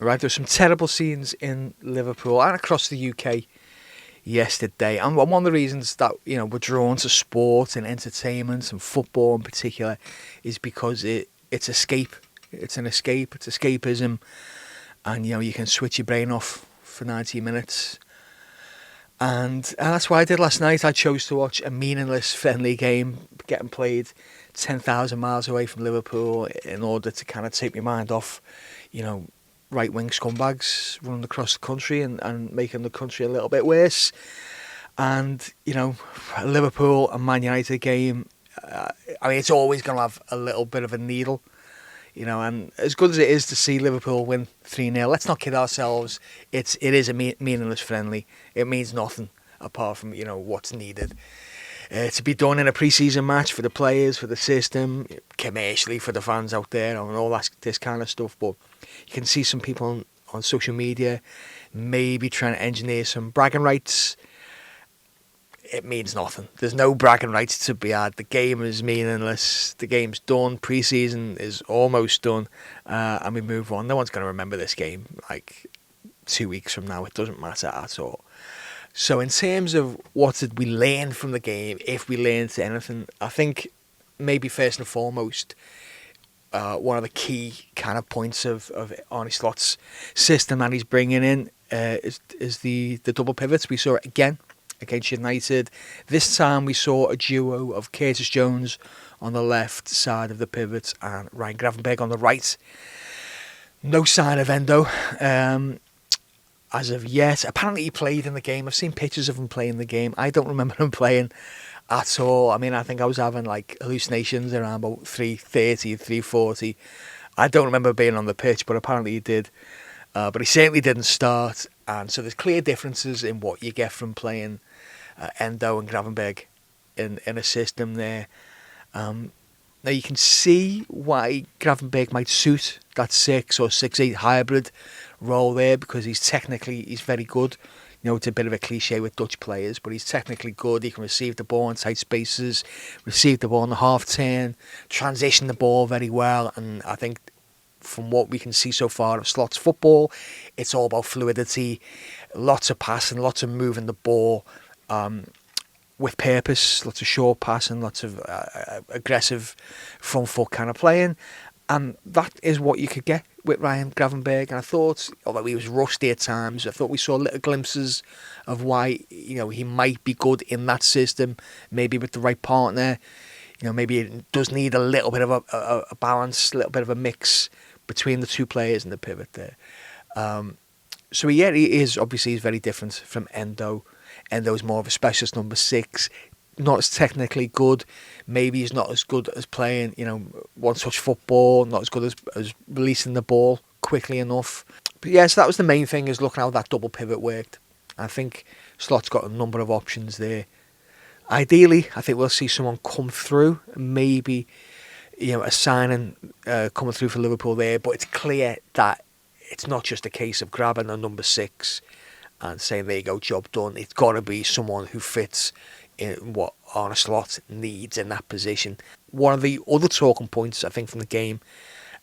Right, there were some terrible scenes in Liverpool and across the UK yesterday. And one of the reasons that we're drawn to sport and entertainment and football in particular is because it's escape. It's an escape. It's escapism, and you can switch your brain off for 90 minutes. And that's what I did last night. I chose to watch a meaningless friendly game getting played 10,000 miles away from Liverpool in order to kind of take my mind off, right-wing scumbags running across the country and making the country a little bit worse. And, Liverpool and Man United game, it's always going to have a little bit of a needle. And as good as it is to see Liverpool win 3-0, let's not kid ourselves. It is a meaningless friendly. It means nothing apart from, what's needed. To be done in a pre-season match for the players, for the system, commercially for the fans out there, and all this kind of stuff. But you can see some people on social media maybe trying to engineer some bragging rights. It means nothing. There's no bragging rights to be had. The game is meaningless. The game's done. Pre-season is almost done. And we move on. No one's going to remember this game like 2 weeks from now. It doesn't matter at all. So in terms of what did we learn from the game, if we learned anything, I think maybe first and foremost, one of the key kind of points of Arne Slot's system that he's bringing in is the double pivots. We saw it again against United. This time we saw a duo of Curtis Jones on the left side of the pivot and Ryan Gravenberch on the right. No sign of Endo as of yet. Apparently he played in the game. I've seen pictures of him playing the game. I don't remember him playing at all. I think I was having like hallucinations around about 3:30, 3:40. I don't remember being on the pitch, but apparently he did. But he certainly didn't start. And so there's clear differences in what you get from playing Endo and Gravenberch in a system there. Now you can see why Gravenberch might suit that 6 or 6-8 hybrid role there, because he's very good. It's a bit of a cliche with Dutch players, but he's technically good. He can receive the ball in tight spaces, receive the ball in the half turn, transition the ball very well. And I think from what we can see so far of Slot's football, it's all about fluidity, lots of passing, lots of moving the ball with purpose, lots of short passing, lots of aggressive front foot kind of playing. And that is what you could get with Ryan Gravenberch. And I thought, although he was rusty at times, I thought we saw little glimpses of why he might be good in that system, maybe with the right partner. Maybe it does need a little bit of a balance, a little bit of a mix between the two players in the pivot there. So he is obviously he's very different from Endo. Endo's more of a specialist number 6, not as technically good. Maybe he's not as good as playing, one-touch football, not as good as releasing the ball quickly enough. But yes, that was the main thing, is looking how that double pivot worked. I think Slot's got a number of options there. Ideally, I think we'll see someone come through, maybe a signing coming through for Liverpool there, but it's clear that it's not just a case of grabbing a number 6 and saying, there you go, job done. It's got to be someone who fits in what Arne Slot needs in that position. One of the other talking points, I think, from the game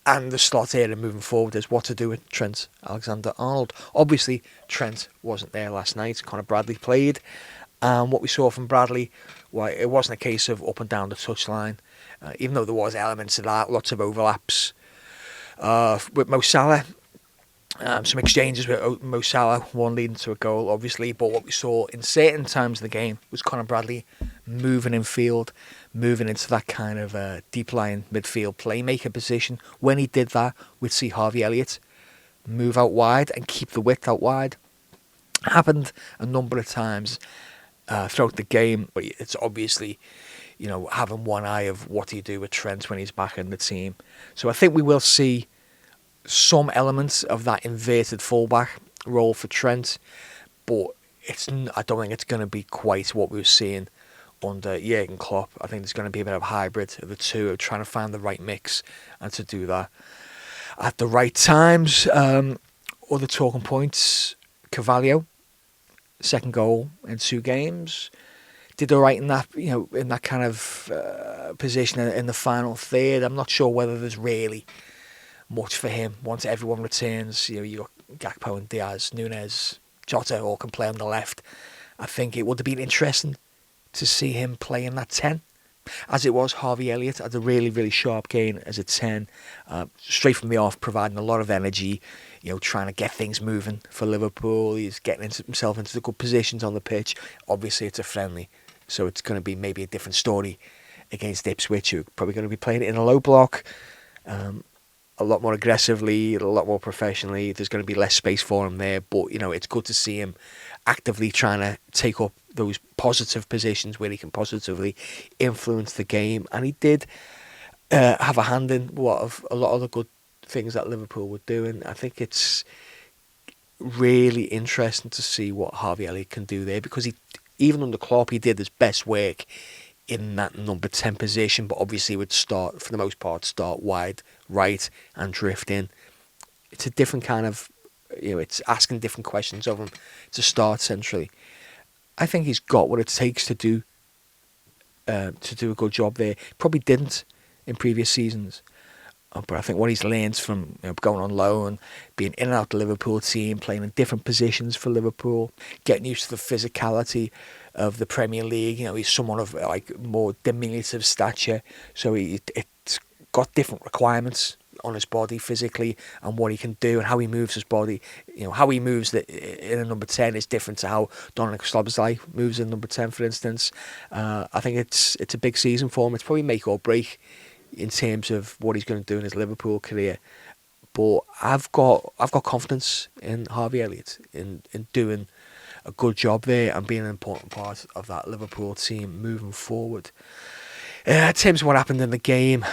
and the Slot era moving forward is what to do with Trent Alexander-Arnold. Obviously, Trent wasn't there last night. Conor Bradley played. And what we saw from Bradley, well, it wasn't a case of up and down the touchline, even though there was elements of that, lots of overlaps with Mo Salah. Some exchanges with Mo Salah, one leading to a goal, obviously. But what we saw in certain times of the game was Conor Bradley moving in field, moving into that kind of deep-lying midfield playmaker position. When he did that, we'd see Harvey Elliott move out wide and keep the width out wide. Happened a number of times throughout the game, but it's obviously, having one eye of what do you do with Trent when he's back in the team. So I think we will see some elements of that inverted fullback role for Trent, but I don't think it's going to be quite what we were seeing under Jurgen Klopp. I think there's going to be a bit of a hybrid of the two, of trying to find the right mix and to do that at the right times. Other talking points, Carvalho, second goal in 2 games, did all right in that, in that kind of position in the final third. I'm not sure whether there's really much for him. Once everyone returns, you got Gakpo and Diaz, Nunes, Jota all can play on the left. I think it would have been interesting to see him play in that 10. As it was, Harvey Elliott had a really, really sharp game as a 10, straight from the off, providing a lot of energy, trying to get things moving for Liverpool. He's getting himself into the good positions on the pitch. Obviously, it's a friendly, so it's going to be maybe a different story against Ipswich, who are probably going to be playing it in a low block, a lot more aggressively, a lot more professionally. There's going to be less space for him there, but it's good to see him actively trying to take up those positive positions where he can positively influence the game. And he did have a hand in a lot of the good things that Liverpool were doing. I think it's really interesting to see what Harvey Elliott can do there, because even under Klopp, he did his best work in that number 10 position, but obviously would start, for the most part, start wide right and drift in. It's a different kind of, it's asking different questions of him to start centrally. I think he's got what it takes to do a good job there. Probably didn't in previous seasons, but I think what he's learned from going on loan, being in and out the Liverpool team, playing in different positions for Liverpool, getting used to the physicality of the Premier League. He's someone of more diminutive stature, so it's got different requirements on his body physically and what he can do and how he moves his body. How he moves in a number 10 is different to how Dominic Szoboszlai moves in number 10, for instance. I think it's a big season for him. It's probably make or break in terms of what he's going to do in his Liverpool career. But I've got confidence in Harvey Elliott in doing a good job there and being an important part of that Liverpool team moving forward. In terms of what happened in the game,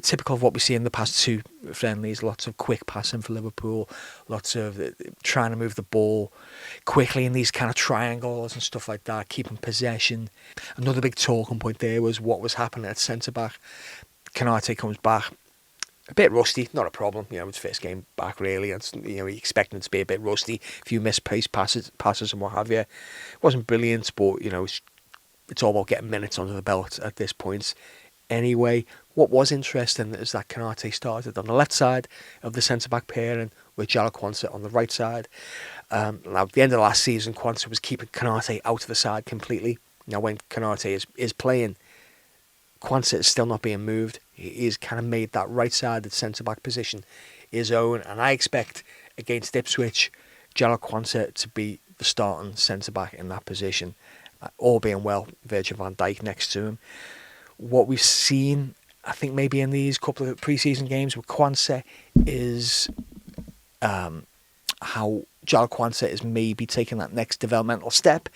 typical of what we see in the past two friendlies, lots of quick passing for Liverpool, lots of trying to move the ball quickly in these kind of triangles and stuff like that, keeping possession. Another big talking point there was what was happening at centre-back. Konate comes back a bit rusty, not a problem. It's first game back really, and you expect him to be a bit rusty. A few misplaced passes and what have you. It wasn't brilliant, but it's all about getting minutes under the belt at this point. Anyway, what was interesting is that Konate started on the left side of the centre-back pairing with Jalo Quansah on the right side. Now, at the end of last season, Quansah was keeping Konate out of the side completely. Now, when Konate is playing, Quansah is still not being moved. He's kind of made that right-sided centre-back position his own, and I expect against Ipswich, Jalo Quansah to be the starting centre-back in that position. All being well, Virgil van Dijk next to him. What we've seen, I think maybe in these couple of pre-season games with Quansah, is how Jalo Quansah is maybe taking that next developmental step.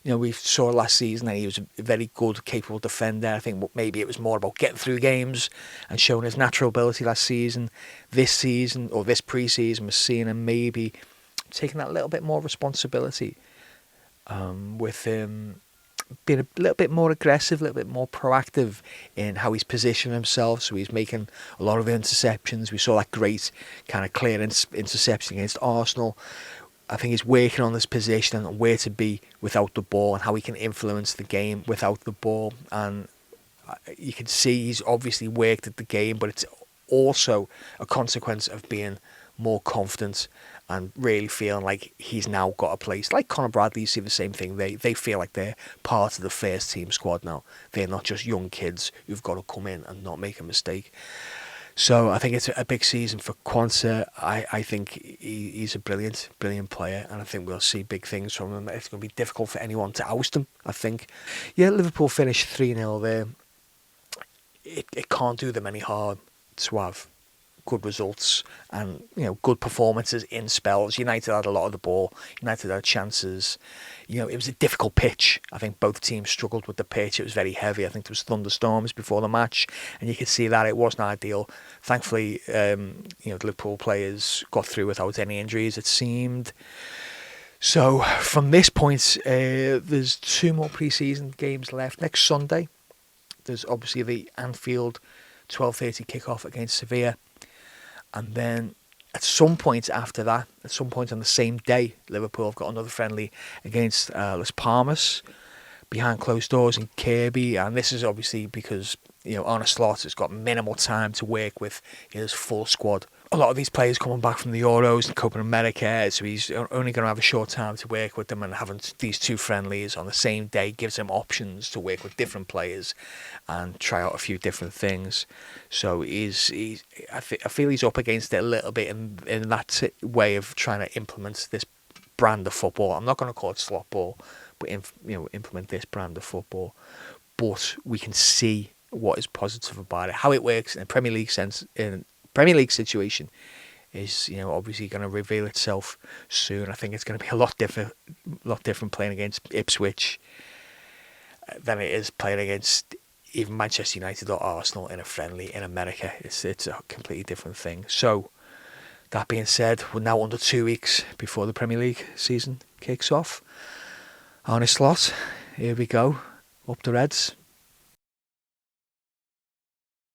We saw last season that he was a very good, capable defender. I think maybe it was more about getting through games and showing his natural ability last season. This season, or this pre-season, we're seeing him maybe taking that little bit more responsibility with him being a little bit more aggressive, a little bit more proactive in how he's positioning himself. So he's making a lot of interceptions. We saw that great kind of clearance interception against Arsenal. I think he's working on this position and where to be without the ball and how he can influence the game without the ball. And you can see he's obviously worked at the game, but it's also a consequence of being more confident and really feeling like he's now got a place. Like Conor Bradley, you see the same thing. They feel like they're part of the first team squad now. They're not just young kids who've got to come in and not make a mistake. So I think it's a big season for Quansah. I think he's a brilliant player, and I think we'll see big things from him. It's going to be difficult for anyone to oust him, I think. Yeah, Liverpool finished 3-0 there. It can't do them any harm to have good results and good performances in spells. United had a lot of the ball. United had chances. It was a difficult pitch. I think both teams struggled with the pitch. It was very heavy. I think there was thunderstorms before the match, and you could see that it wasn't ideal. Thankfully, the Liverpool players got through without any injuries, it seemed. So from this point, there's 2 more pre-season games left. Next Sunday, there's obviously the Anfield 12:30 kickoff against Sevilla. And then at some point after that, at some point on the same day, Liverpool have got another friendly against Las Palmas behind closed doors in Kirby. And this is obviously because Arne Slot has got minimal time to work with his full squad. A lot of these players coming back from the Euros and Copa America, so he's only going to have a short time to work with them, and having these two friendlies on the same day gives him options to work with different players and try out a few different things. So I feel he's up against it a little bit in that way of trying to implement this brand of football. I'm not going to call it slot ball, but implement this brand of football. But we can see what is positive about it, how it works in a Premier League situation is obviously going to reveal itself soon. I think it's going to be a lot different playing against Ipswich than it is playing against even Manchester United or Arsenal in a friendly in America. It's a completely different thing. So that being said, we're now under 2 weeks before the Premier League season kicks off. Arne Slot, here we go. Up the Reds.